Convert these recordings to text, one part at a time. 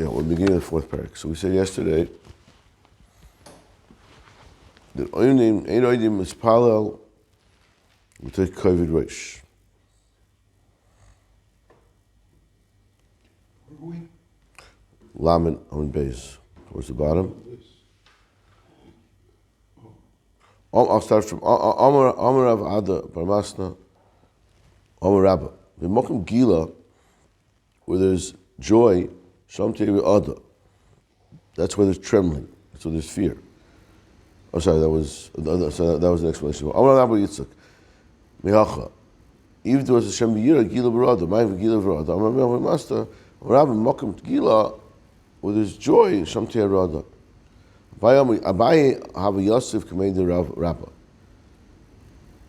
Yeah, we're beginning the fourth parak. So we said yesterday that Ein Oidim is parallel with the COVID Rosh. Lamed Ahron Beis, towards the bottom. I'll start from Amar Rav Ada Parmasna Amar Rabba. The Mokum Gila, where there's joy, Sham Tevi Ada. That's where there's trembling. That's where there's fear. Oh, sorry, that was an explanation. Amar Rabba Yitzchak Mihacha. Even though it's a Shem Yira Gila Barada, Ma'av Gila Barada. Amar Rabba Master Rabba Mokum Gila, where there's joy, Sham Tevi Ada. Abaye have a Yosef commanded the Rabba.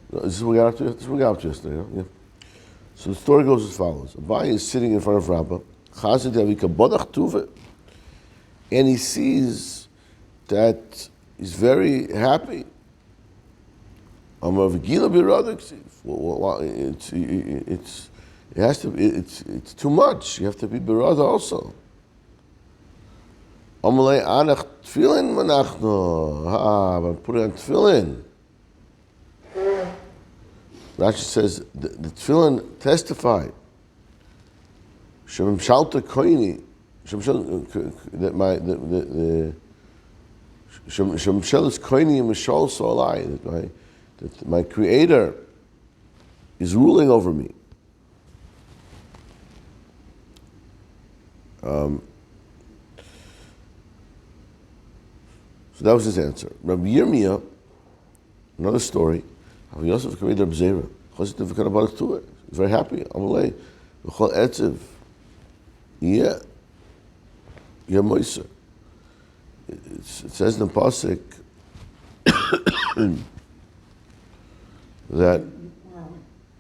This is what we got up to yesterday. Yeah? So the story goes as follows: Abaye is sitting in front of Rabba, and he sees that he's very happy. It's too much. You have to be berada also. Amalei anach tefillin manachno. I'm putting on tefillin. Rashi says the tefillin testify. Shem shalta koini. That my the Shem shelis koini mishol solai. That my Creator is ruling over me. So that was his answer. Rabbi Yirmiyah, another story. Rabbi Yosef Kamed Rabbi Zera. He's very happy. Amalei, v'chol etziv. Yeah, Moiser. It says in the pasuk that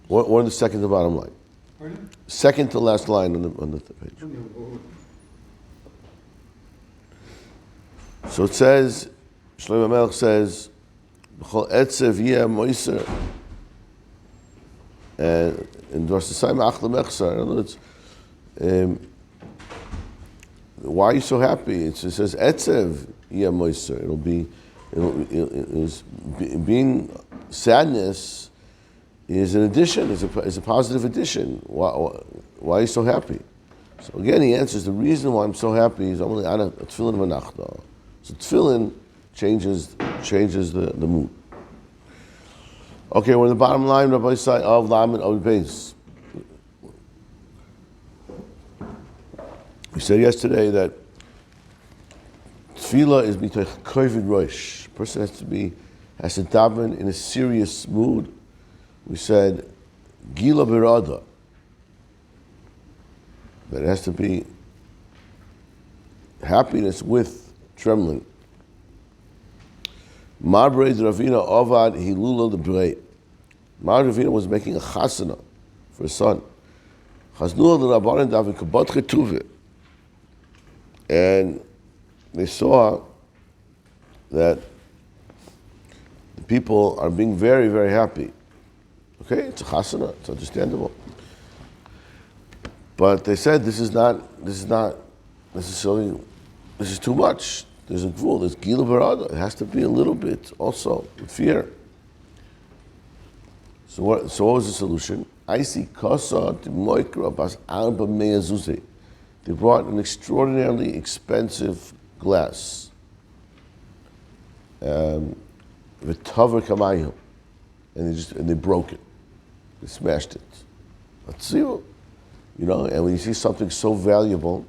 what in the second to bottom line? Pardon? Second to last line on the page. So it says, Shlomo Melech says, "B'chol etzev yeh moiser," and in Rosh Yeshiva achla mechsar. In other words, why are you so happy? It says etzev yeh moiser. Being sadness is an addition, is a positive addition. Why are you so happy? So again, he answers the reason why I'm so happy is only ana tefillin v'nachta. So tefillin changes the mood. Okay, we're in the bottom line, Rabbi Sai of Lamed Ahron Beis. We said yesterday that tefillah is b'toich kovid rosh. A person has to daven in a serious mood. We said gila berada. That it has to be happiness with trembling. Mar B'rei Ravina Avad Hilula the B'rei. Mar Ravina was making a chasana for his son. Chasnua the Rabbanan David Kabot Chetuve. And they saw that the people are being very, very happy. Okay, it's a chasana, it's understandable. But they said this is not necessarily, this is too much. There's a rule, there's gila barada. It has to be a little bit also with fear. So what was the solution? I see kasa to moikra bas arba meyazuze. They brought an extraordinarily expensive glass. V'tavar kamayim. And they broke it. They smashed it. Atzil. And when you see something so valuable,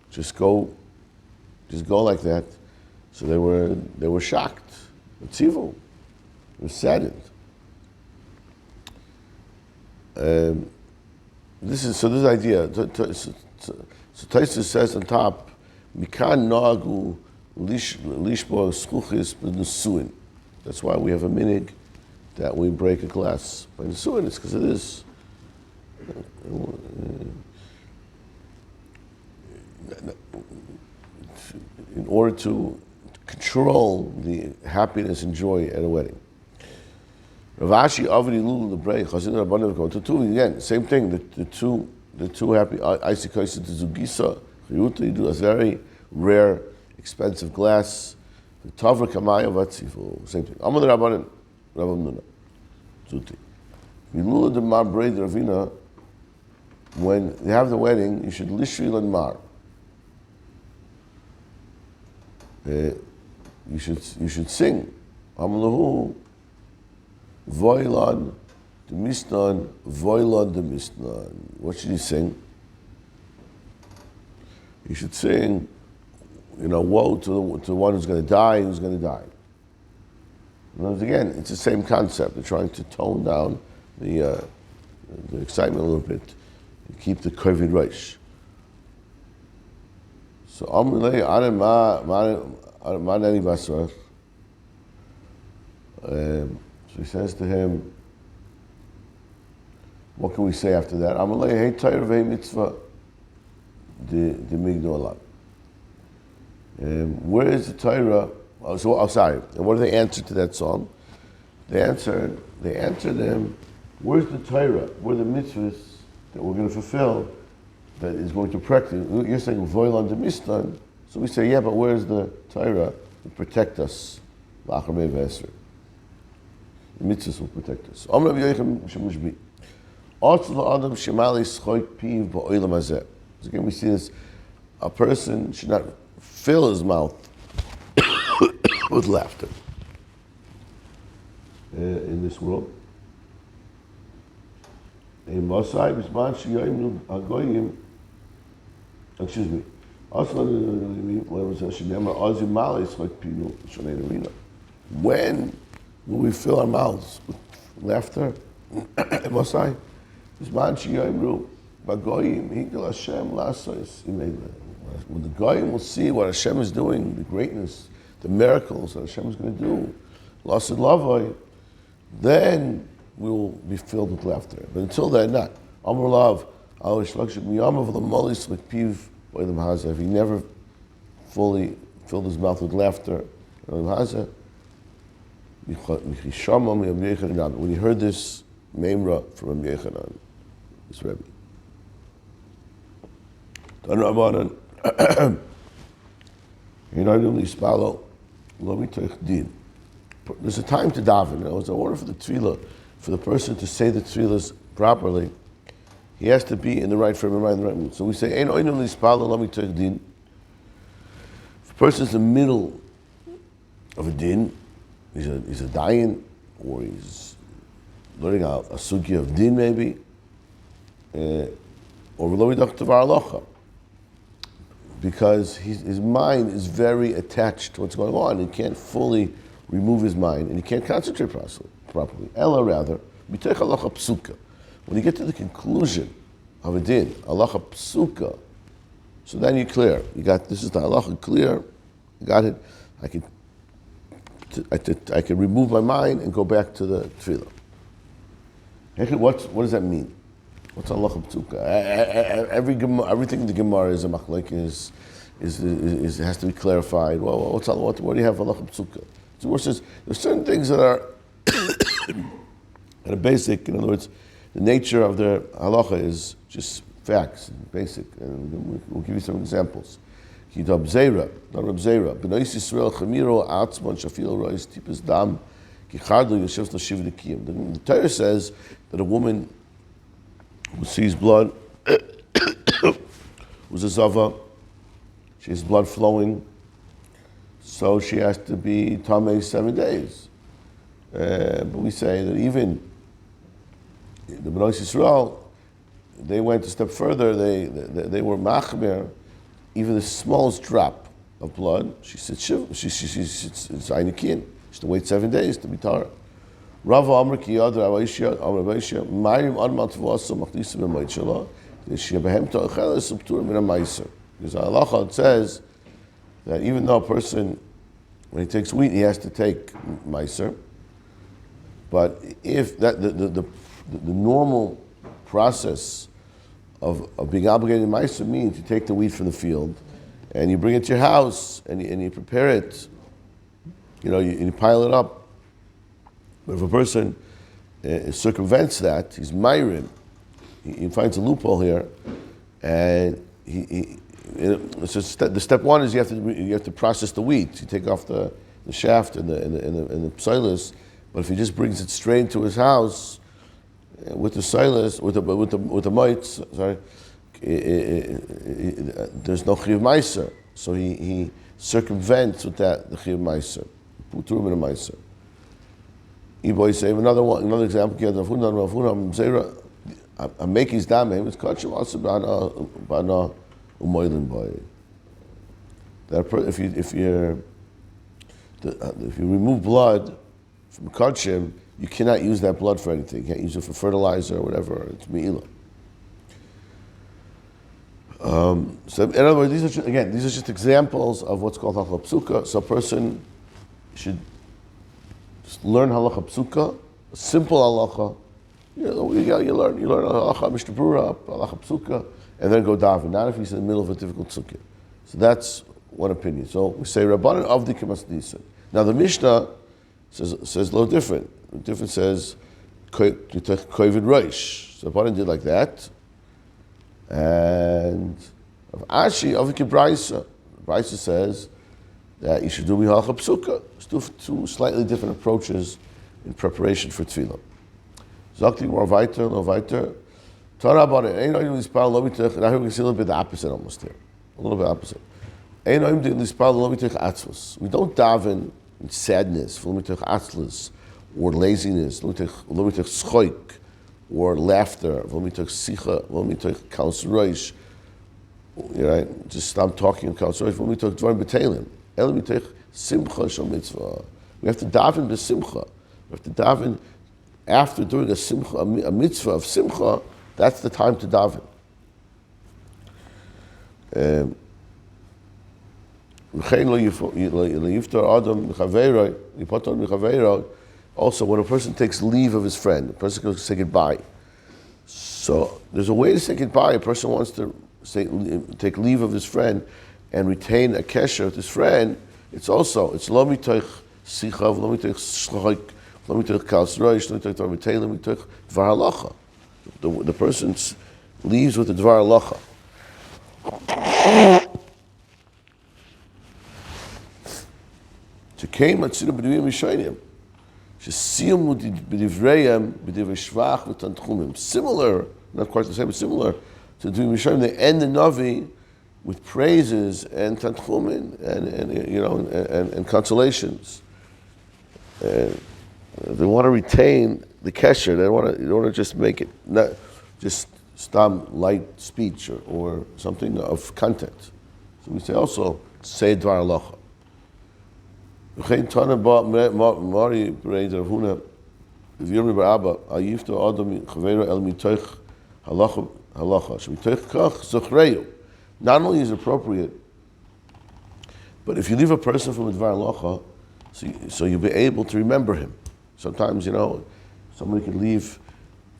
just go like that. So they were shocked. It's evil. They were saddened. This idea. So Taisa says on top, Mikan nagu lishbo schuchis b'nesuin. That's why we have a minig that we break a glass by nesuin. It's because of this. In order to control the happiness and joy at a wedding. Ravashi Avdi Lulu Lebrei Chazin Rabbanim Again, same thing. The two happy. Isaac to Zugisa Chiyuta, you do a very rare, expensive glass. The Tavra Kamaya Vatzifu, same thing. Amud Rabbanan, Rav Nuna, Zuti. Milula de Mar Braid Ravina, when you have the wedding, you should Lishri Lan Mar. You should sing. Amlahu Voilan de Misnan, Voilan de Misnan. What should you sing? You should sing, woe to the one who's going to die, who's going to die. Again, it's the same concept. They're trying to tone down the excitement a little bit and keep the kovid reish. So Amrulei Ane Ma Neni Basrach. So he says to him, what can we say after that? Amrulei Hey Torah Vei Mitzvah the Migdo Alat. Where is the Torah? Sorry. And what do they answer to that song? They answer them, where's the Torah? Where are the mitzvahs that we're going to fulfill that is going to practice? You're saying Voilan de Mistan. So we say, yeah, but where's the Torah to protect us? The mitzvahs will protect us. Again, we see this. A person should not fill his mouth with laughter in this world. Excuse me. When will we fill our mouths with laughter? When the Goyim will see what Hashem is doing, the greatness, the miracles that Hashem is going to do, Lasid Lavoi, then we will be filled with laughter. But until then, not. Amar Lav, if he never fully filled his mouth with laughter, when he heard this Memra from Rabbi Yechanan, this Rebbe. There's a time to daven. There's an order for the tefillah, for the person to say the tefillahs properly. He has to be in the right frame of mind, the right mood. So we say, if a person's in the middle of a din, he's a dayan, or he's learning a sugya of din maybe, or because his mind is very attached to what's going on. He can't fully remove his mind, and he can't concentrate properly. Ella, rather, when you get to the conclusion of a din, halacha psuka, so then you're clear. This is the halacha clear. You got it. I can remove my mind and go back to the tefillah. What does that mean? What's halacha psuka? Everything in the Gemara is a machlek, has to be clarified. Well, what do you have halacha psuka? So the says there's certain things that are that are basic. In other words, the nature of the halacha is just facts, basic, and we'll give you some examples. The Torah says that a woman who sees blood, who's a zava, she has blood flowing, so she has to be tamei 7 days. But we say that even the Bnei Yisrael, they went a step further. They were machmer, even the smallest drop of blood. She said it's einikin. She has to wait 7 days to be tara. Rava Amr Kiyad Ravishya Amr Ravishya Marim Admat Vasa Machdisa B'Maitshela Shebehem Ta'acheles Subtur Min HaMaiser. Because halacha it says that even though a person, when he takes wheat, he has to take meiser. But if that the normal process of being obligated to meiser means you take the wheat from the field and you bring it to your house and you prepare it, you pile it up. But if a person circumvents that, he's meirim. He finds a loophole here, and he So the step one is you have to process the wheat. You take off the shaft and the psilis, but if he just brings it straight into his house with the psilis, with the mites, sorry, there's no chiyuv meiser. So he circumvents with that the chiyuv meiser, puturim and a meiser. Iboy say another example. A make his damim is kachim also bana umoilin boy. That if you remove blood from kachim, you cannot use that blood for anything. You can't use it for fertilizer or whatever. It's me'ilah. So in other words, these are just examples of what's called halacha psuka. So a person should just learn halacha psuka, a simple halacha. You learn halacha mishnah berurah, halacha psuka, and then go daven. Not if he's in the middle of a difficult sukkah. So that's one opinion. So we say Rabbanan avdi kemasnisan. Now the Mishnah says a little different. The different says kovid roish. So Rabbanan did like that. And of Ashi, Avik Braisa. Braisa says that you should do halacha psuka. Two slightly different approaches in preparation for tefillah. Zakti more weiter, no weiter. Torah about it. Ain't no lispal lo mitech. Now here we can see a little bit the opposite almost here. A little bit opposite. Ain't no lispal lo mitech atzvus. We don't daven in sadness, lo mitech atzlus, or laziness, lo mitech schoik, or laughter, lo mitech sicha, lo mitech kaus roish. Right? Just stop talking and kaus roish. Lo mitech dvarim betelim. El mitech simcha shel mitzvah. We have to daven b'simcha. We have to daven after doing a simcha, a mitzvah of simcha. That's the time to daven. Also, when a person takes leave of his friend, a person goes to say goodbye. So there's a way to say goodbye. A person wants to take leave of his friend and retain a kesher with his friend. It's lo mitoich sicha, lo mitoich shloik, lo mitoich kaus roish, lo mitoich dvar mitei, lo mitoich dvar halacha. The person leaves with the dvar halacha. Similar, not quite the same, but similar to Dvim Yishayim. They end the Navi with praises and tanchumin and consolations. They want to retain the kesher. They don't want to just make it not just stam light speech or something of content. So we say also say dvar halacha. V'chein tana mari b'rei Rav Huna v'yirmi b'Abba ayifto adam chaveiro el mitoich halacha shemitoich kach zochreyu. Not only is it appropriate, but if you leave a person from a dvar halacha, so you'll be able to remember him. Sometimes somebody could leave,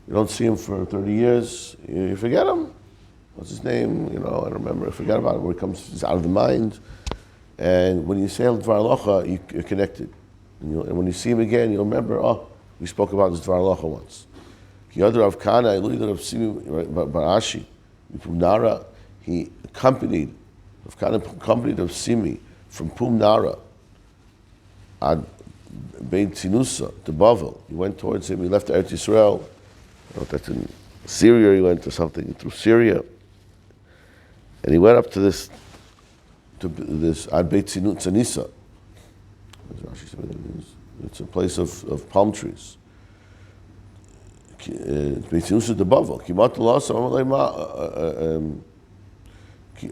you don't see him for 30 years, you forget him. What's his name? I don't remember. I forget about him. He's out of the mind. And when you say Dvar Halacha, you're connected. And when you see him again, you'll remember, we spoke about this Dvar Halacha once. He accompanied Rav Simi from Pumnara at Beit Sinusa to Bavel. He went towards him, he left Eretz Yisrael. That's in Syria, he went to something through Syria. And he went up to this Ad Beit Tzanisa. It's a place of palm trees. Beit Tzanisa de Bavel. Kimat Lasa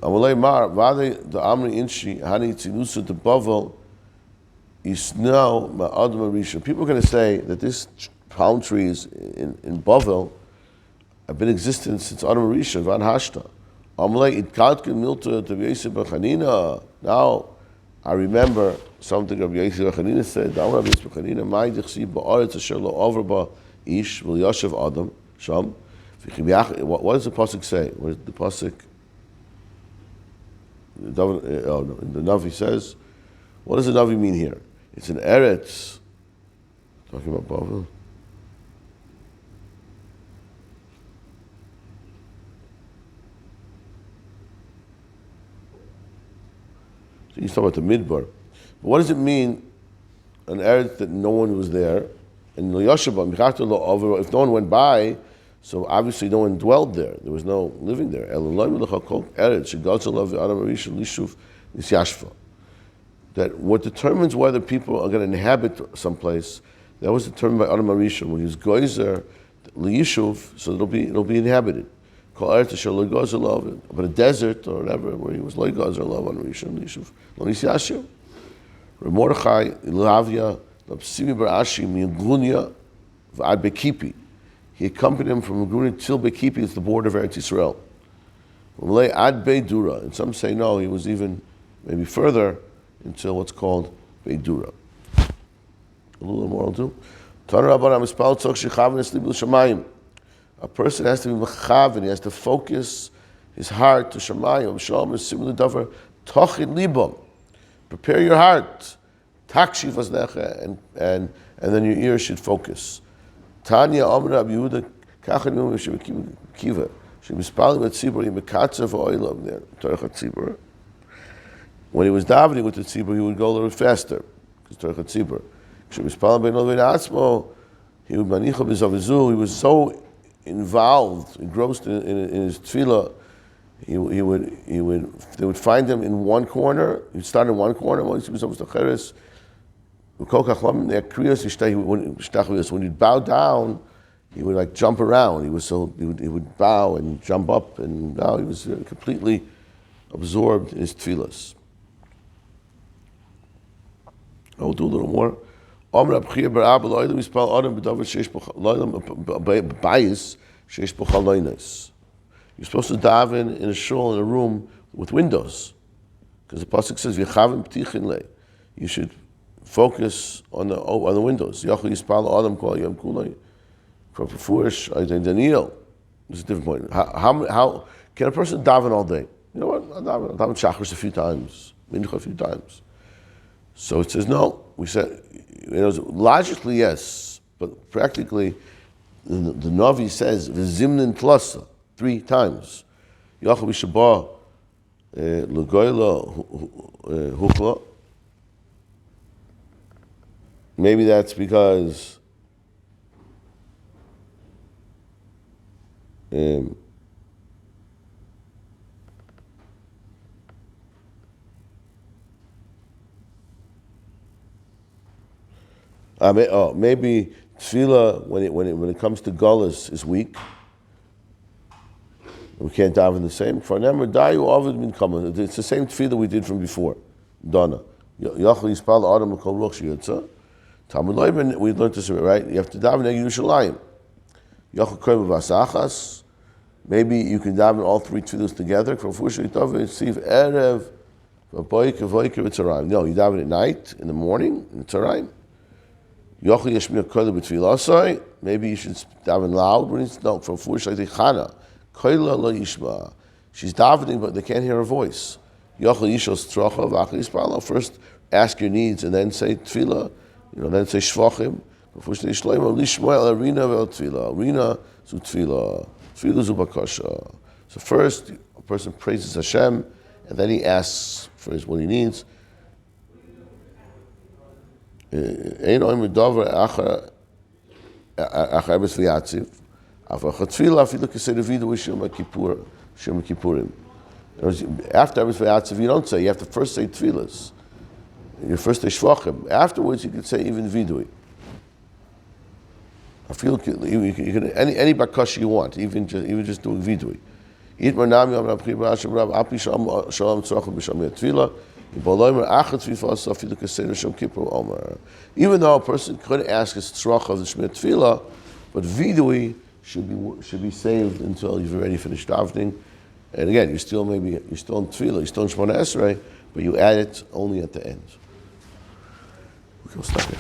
Amalei Mar Vade the Amri Inshi Hani Tzanisa de Bavel is now Ma'adam Arisha. People are going to say that this palm trees in Bavel have been existent since Adam Arisha Van Hashta. Now I remember something Rabbi Yosef Chanina said. What does the pasuk say? What does the pasuk? The Navi says. What does the Navi mean here? It's an Eretz. Talking about Bavel. So he's talking about the midbar. But what does it mean, an eretz that no one was there? And if no one went by, so obviously no one dwelled there. There was no living there. That what determines whether people are going to inhabit someplace, that was determined by Adam Arishon. When he was goyzer liyishuv, so it'll be inhabited. But a desert or whatever, where he was loygozer love on Arishon liyishuv, lo nisyashu. Mordechai Ilavia Lapsimi Barashi Migunya V'ad Bekipi. He accompanied him from Migunya till Bekipi, it's the border of Eretz Yisrael. Ad Beidura, and some say no, he was even maybe further until what's called Beidura. A little more I'll do. A person has to be mechaven, he has to focus his heart to Shemayim. Shalom is similar davar tochid libam. Prepare your heart. Takshiv aznecha, and then your ears should focus. Tanya Amr Rabbi Yehuda kachan yom kiva. She was spelling with tzibur yimekatzer v'oilam there. Torah tzibur. When he was davening with the tzibur, he would go a little faster because Torah tzibur. She was spelling by Novein Atzmo. He would manicha b'zavizu. He was so involved, engrossed in his tefillah. They would find him in one corner. He'd start in one corner. When he'd bow down, he would like jump around. He would bow and jump up and bow. He was completely absorbed in his tefillahs. I'll do a little more. You're supposed to daven in a shul, in a room with windows. Because the pasuk says, you should focus on the windows. This is a different point. How can a person daven all day? You know what? I'll daven Shachris a few times, Mincha a few times. So it says no. We said, logically yes, but practically, the Navi says, V'zimnin tlasa, 3 times. Yachal b'shabah l'goyla hukla. Maybe that's because maybe tefillah when it comes to gullus is weak. We can't daven the same. It's the same tefillah we did from before. Donna. We learned this, right? You have to daven Yerushalayim. Maybe you can daven all 3 tefillahs together. No, you daven at night, in the morning, in Tzarayim. Maybe you should daven loud when it's no from Chana. She's davening, but they can't hear her voice. First, ask your needs, and then say tefillah. Then say shvachim. So first, a person praises Hashem, and then he asks for what he needs. After Emes V'Yatziv, you don't say. You have to first say tefillas. You first say shvachim. Afterwards, you can say even vidui. I feel you can any bakash you want, even just doing vidui. Even though a person could ask his tzrach of the Shemir Tefillah, but vidui should be saved until you've already finished davening. And again, you're still in tefillah, you're still in Shemona Esrei, but you add it only at the end. Okay, we'll stop here.